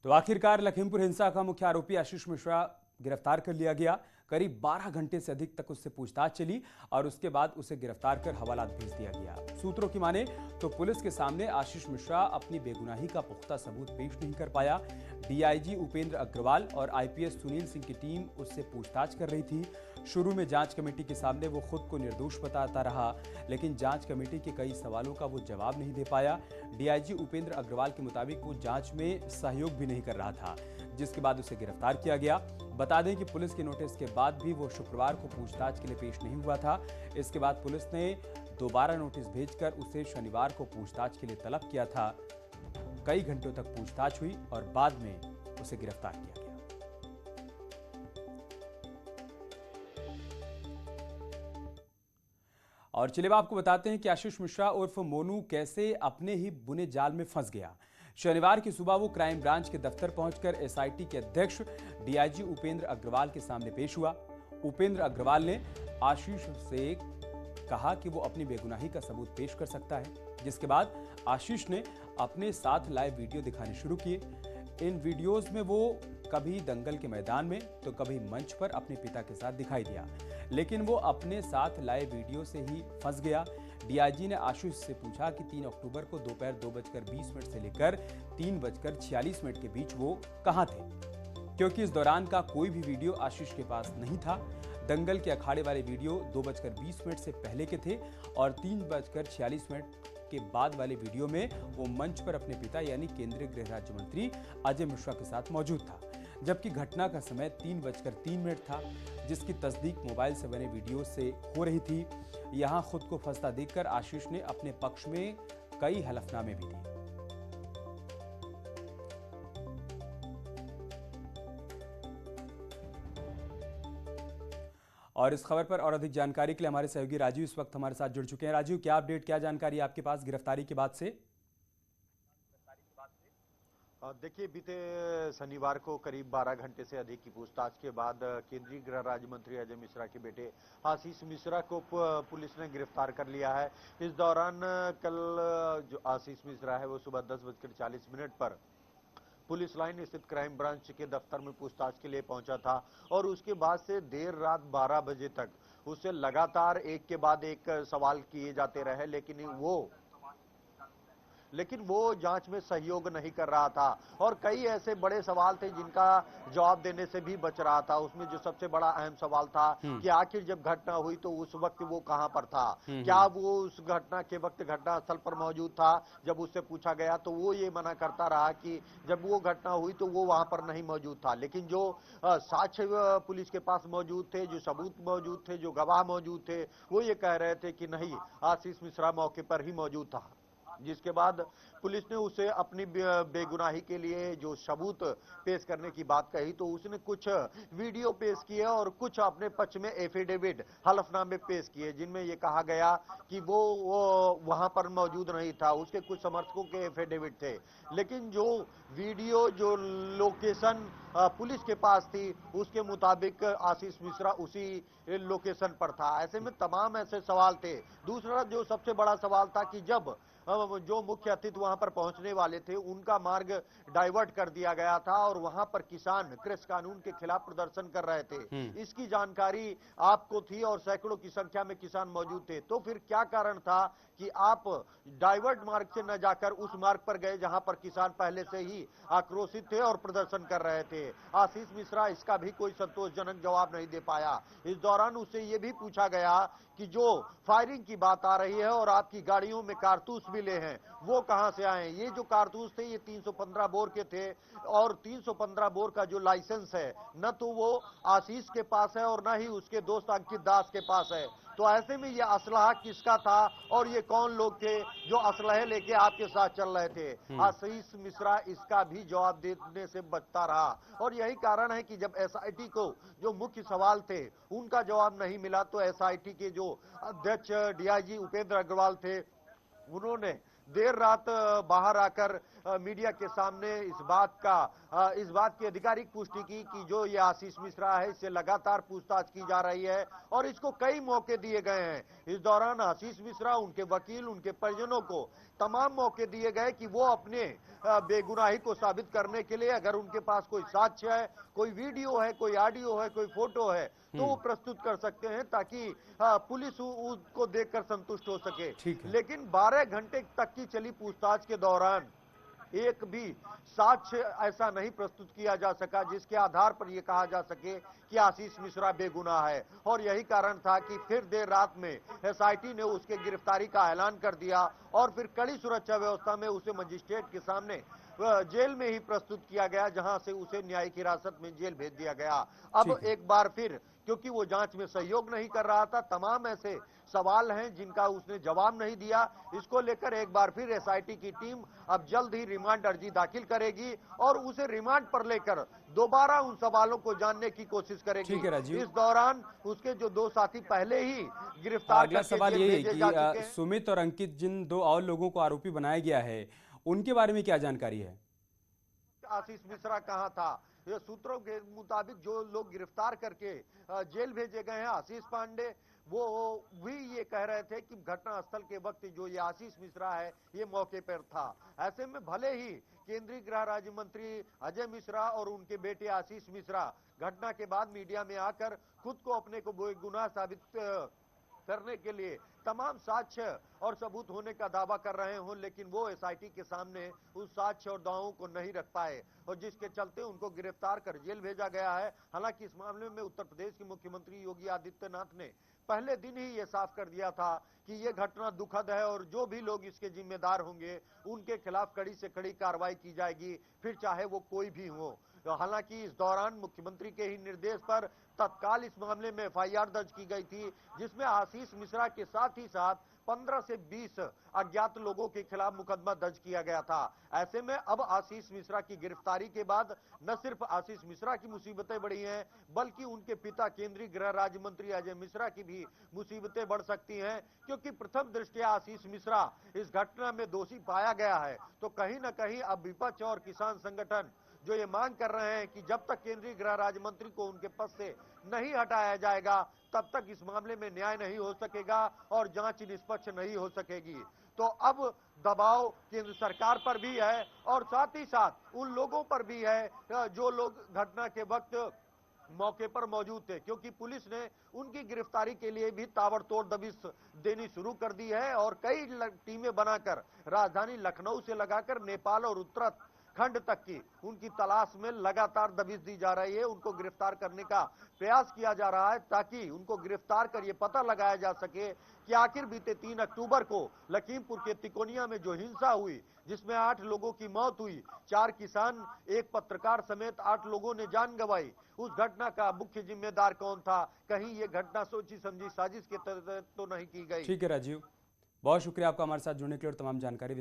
तो आखिरकार लखीमपुर हिंसा का मुख्य आरोपी आशीष मिश्रा गिरफ्तार कर लिया गया। करीब 12 घंटे से अधिक तक उससे पूछताछ चली और उसके बाद उसे गिरफ्तार कर हवालात भेज दिया गया। सूत्रों की माने तो पुलिस के सामने आशीष मिश्रा अपनी बेगुनाही का पुख्ता सबूत पेश नहीं कर पाया। डीआईजी उपेंद्र अग्रवाल और आईपीएस सुनील सिंह की टीम उससे पूछताछ कर रही थी। शुरू में जांच कमेटी के सामने वो खुद को निर्दोष बताता रहा, लेकिन जांच कमेटी के कई सवालों का वो जवाब नहीं दे पाया। डीआईजी उपेंद्र अग्रवाल के मुताबिक वो जांच में सहयोग भी नहीं कर रहा था, जिसके बाद उसे गिरफ्तार किया गया। बता दें कि पुलिस के नोटिस के बाद भी वो शुक्रवार को पूछताछ के लिए पेश नहीं हुआ था। इसके बाद पुलिस ने दोबारा नोटिस भेजकर उसे शनिवार को पूछताछ के लिए तलब किया था। कई घंटों तक पूछताछ हुई और बाद में उसे गिरफ्तार किया गया। और चलिए आपको बताते हैं कि आशीष मिश्रा उर्फ मोनू कैसे अपने ही बुने जाल में फंस गया। शनिवार की सुबह वो क्राइम ब्रांच के दफ्तर पहुंचकर एसआईटी के अध्यक्ष डीआईजी उपेंद्र अग्रवाल के सामने पेश हुआ। उपेंद्र अग्रवाल ने आशीष से कहा कि वो अपनी बेगुनाही का सबूत पेश कर सकता है, जिसके बाद आशीष ने अपने साथ लाए वीडियो दिखाने शुरू किए। इन वीडियोस में वो कभी दंगल के मैदान में तो कभी मंच पर अपने पिता के साथ दिखाई दिया, लेकिन वो अपने साथ लाए वीडियो से ही फंस गया। डीआईजी ने आशीष से पूछा कि 3 अक्टूबर को दोपहर 2:20 से लेकर 3:46 के बीच वो कहां थे, क्योंकि इस दौरान का कोई भी वीडियो आशीष के पास नहीं था। दंगल के अखाड़े वाले वीडियो 2:20 से पहले के थे और 3:46 के बाद वाले वीडियो में वो मंच पर अपने पिता यानी केंद्रीय गृह राज्य मंत्री अजय मिश्रा के साथ मौजूद था, जबकि घटना का समय 3:03 था, जिसकी तस्दीक मोबाइल से बने वीडियो से हो रही थी। यहां खुद को फंसता देखकर आशीष ने अपने पक्ष में कई हलफनामे भी दिए। और इस खबर पर और अधिक जानकारी के लिए हमारे सहयोगी राजीव इस वक्त हमारे साथ जुड़ चुके हैं। राजीव, क्या अपडेट, क्या जानकारी आपके पास गिरफ्तारी के बाद से? देखिए, बीते शनिवार को करीब 12 घंटे से अधिक की पूछताछ के बाद केंद्रीय गृह राज्य मंत्री अजय मिश्रा के बेटे आशीष मिश्रा को पुलिस ने गिरफ्तार कर लिया है। इस दौरान कल जो आशीष मिश्रा है वो सुबह 10:40 पर पुलिस लाइन स्थित क्राइम ब्रांच के दफ्तर में पूछताछ के लिए पहुंचा था और उसके बाद से देर रात 12 बजे तक उससे लगातार एक के बाद एक सवाल किए जाते रहे, लेकिन वो जांच में सहयोग नहीं कर रहा था और कई ऐसे बड़े सवाल थे जिनका जवाब देने से भी बच रहा था। उसमें जो सबसे बड़ा अहम सवाल था कि आखिर जब घटना हुई तो उस वक्त वो कहां पर था, क्या वो उस घटना के वक्त घटना स्थल पर मौजूद था। जब उससे पूछा गया तो वो ये मना करता रहा कि जब वो घटना हुई तो वो वहां पर नहीं मौजूद था, लेकिन जो साक्ष्य पुलिस के पास मौजूद थे, जो सबूत मौजूद थे, जो गवाह मौजूद थे, वो ये कह रहे थे कि नहीं, आशीष मिश्रा मौके पर ही मौजूद था। जिसके बाद पुलिस ने उसे अपनी बेगुनाही के लिए जो सबूत पेश करने की बात कही तो उसने कुछ वीडियो पेश किए और कुछ अपने पक्ष में एफिडेविट हलफनामे पेश किए, जिनमें यह कहा गया कि वो वहां पर मौजूद नहीं था। उसके कुछ समर्थकों के एफिडेविट थे, लेकिन जो वीडियो, जो लोकेशन पुलिस के पास थी, उसके मुताबिक आशीष मिश्रा उसी लोकेशन पर था। ऐसे में तमाम ऐसे सवाल थे। दूसरा जो सबसे बड़ा सवाल था कि जब जो मुख्य अतिथि वहां पर पहुंचने वाले थे उनका मार्ग डाइवर्ट कर दिया गया था और वहां पर किसान कृषि कानून के खिलाफ प्रदर्शन कर रहे थे, इसकी जानकारी आपको थी और सैकड़ों की संख्या में किसान मौजूद थे। तो फिर क्या कारण था कि आप डाइवर्ट मार्ग से न जाकर उस मार्ग पर गए जहां पर किसान पहले से ही आक्रोशित थे और प्रदर्शन कर रहे थे। आशीष मिश्रा इसका भी कोई संतोषजनक जवाब नहीं दे पाया। इस दौरान उससे यह भी पूछा गया कि जो फायरिंग की बात आ रही है और आपकी गाड़ियों में कारतूस मिले हैं वो कहां से आए? ये जो कारतूस थे ये 315 बोर के थे और 315 बोर का जो लाइसेंस है न तो वो आशीष के पास है और न ही उसके दोस्त अंकित दास के पास है। तो ऐसे में ये असलहा किसका था और ये कौन लोग थे जो असलहे लेके आपके साथ चल रहे थे? आशीष मिश्रा इसका भी जवाब देने से बचता रहा और यही कारण है कि जब एसआईटी को जो मुख्य सवाल थे उनका जवाब नहीं मिला तो एसआईटी के जो अध्यक्ष डीआईजी उपेंद्र अग्रवाल थे उन्होंने देर रात बाहर आकर मीडिया के सामने इस बात की आधिकारिक पुष्टि की कि जो ये आशीष मिश्रा है इससे लगातार पूछताछ की जा रही है और इसको कई मौके दिए गए हैं। इस दौरान आशीष मिश्रा, उनके वकील, उनके परिजनों को तमाम मौके दिए गए कि वो अपने बेगुनाही को साबित करने के लिए अगर उनके पास कोई साक्ष्य है, कोई वीडियो है, कोई ऑडियो है, कोई फोटो है तो वो प्रस्तुत कर सकते हैं ताकि पुलिस उसको देखकर संतुष्ट हो सके। ठीक है। लेकिन 12 घंटे तक की चली पूछताछ के दौरान एक भी साक्ष्य ऐसा नहीं प्रस्तुत किया जा सका जिसके आधार पर यह कहा जा सके कि आशीष मिश्रा बेगुनाह है। और यही कारण था कि फिर देर रात में एसआईटी ने उसके गिरफ्तारी का ऐलान कर दिया और फिर कड़ी सुरक्षा व्यवस्था में उसे मजिस्ट्रेट के सामने जेल में ही प्रस्तुत किया गया, जहां से उसे न्यायिक हिरासत में जेल भेज दिया गया। अब एक बार फिर क्योंकि वो जांच में सहयोग नहीं कर रहा था, तमाम ऐसे सवाल हैं जिनका उसने जवाब नहीं दिया। इसको लेकर एक बार फिर एसआईटी की टीम अब जल्द ही रिमांड अर्जी दाखिल करेगी और उसे रिमांड पर लेकर दोबारा उन सवालों को जानने की कोशिश करेगी। ठीक है राजीव। इस दौरान उसके जो 2 साथी पहले ही गिरफ्तार अगला करके सवाल जेल यही है भेजे जा चुके कि हैं। सुमित और अंकित, जिन 2 और लोगों को आरोपी बनाया गया है, उनके बारे में क्या जानकारी है? आशीष मिश्रा कहाँ था? ये सूत्रों के मुताबिक जो लोग गिरफ्तार करके जेल भेजे गए हैं, आशीष पांडे, वो भी ये कह रहे थे कि घटना स्थल के वक्त जो ये आशीष मिश्रा है ये मौके पर था। ऐसे में भले ही केंद्रीय गृह राज्य मंत्री अजय मिश्रा और उनके बेटे आशीष मिश्रा घटना के बाद मीडिया में आकर खुद को अपने को बेगुनाह साबित करने के लिए तमाम साक्ष्य और सबूत होने का दावा कर रहे हों, लेकिन वो एसआईटी के सामने उस साक्ष्य और दावों को नहीं रख पाए और जिसके चलते उनको गिरफ्तार कर जेल भेजा गया है। हालांकि इस मामले में उत्तर प्रदेश के मुख्यमंत्री योगी आदित्यनाथ ने पहले दिन ही ये साफ कर दिया था कि ये घटना दुखद है और जो भी लोग इसके जिम्मेदार होंगे उनके खिलाफ कड़ी से कड़ी कार्रवाई की जाएगी, फिर चाहे वो कोई भी हो। तो हालांकि इस दौरान मुख्यमंत्री के ही निर्देश पर तत्काल इस मामले में एफआईआर दर्ज की गई थी, जिसमें आशीष मिश्रा के साथ ही साथ 15 से 20 अज्ञात लोगों के खिलाफ मुकदमा दर्ज किया गया था। ऐसे में अब आशीष मिश्रा की गिरफ्तारी के बाद न सिर्फ आशीष मिश्रा की मुसीबतें बढ़ी हैं, बल्कि उनके पिता केंद्रीय गृह राज्य मंत्री अजय मिश्रा की भी मुसीबतें बढ़ सकती हैं, क्योंकि प्रथम दृष्टया आशीष मिश्रा इस घटना में दोषी पाया गया है। तो कहीं न कहीं अब विपक्ष और किसान संगठन जो ये मांग कर रहे हैं कि जब तक केंद्रीय गृह राज्य मंत्री को उनके पद से नहीं हटाया जाएगा तब तक इस मामले में न्याय नहीं हो सकेगा और जांच निष्पक्ष नहीं हो सकेगी। तो अब दबाव केंद्र सरकार पर भी है और साथ ही साथ उन लोगों पर भी है जो लोग घटना के वक्त मौके पर मौजूद थे, क्योंकि पुलिस ने उनकी गिरफ्तारी के लिए भी ताबड़तोड़ दबिश देनी शुरू कर दी है और कई टीमें बनाकर राजधानी लखनऊ से लगाकर नेपाल और उत्तराखंड तक की उनकी तलाश में लगातार दबिश दी जा रही है। उनको गिरफ्तार करने का प्रयास किया जा रहा है ताकि उनको गिरफ्तार कर ये पता लगाया जा सके कि आखिर बीते 3 अक्टूबर को लखीमपुर के तिकोनिया में जो हिंसा हुई, जिसमें 8 लोगों की मौत हुई, 4 किसान, एक पत्रकार समेत 8 लोगों ने जान गंवाई, उस घटना का मुख्य जिम्मेदार कौन था? कहीं ये घटना सोची समझी साजिश के तहत तो नहीं की गई। ठीक है राजीव, बहुत शुक्रिया आपका हमारे साथ जुड़ने के लिए और तमाम जानकारी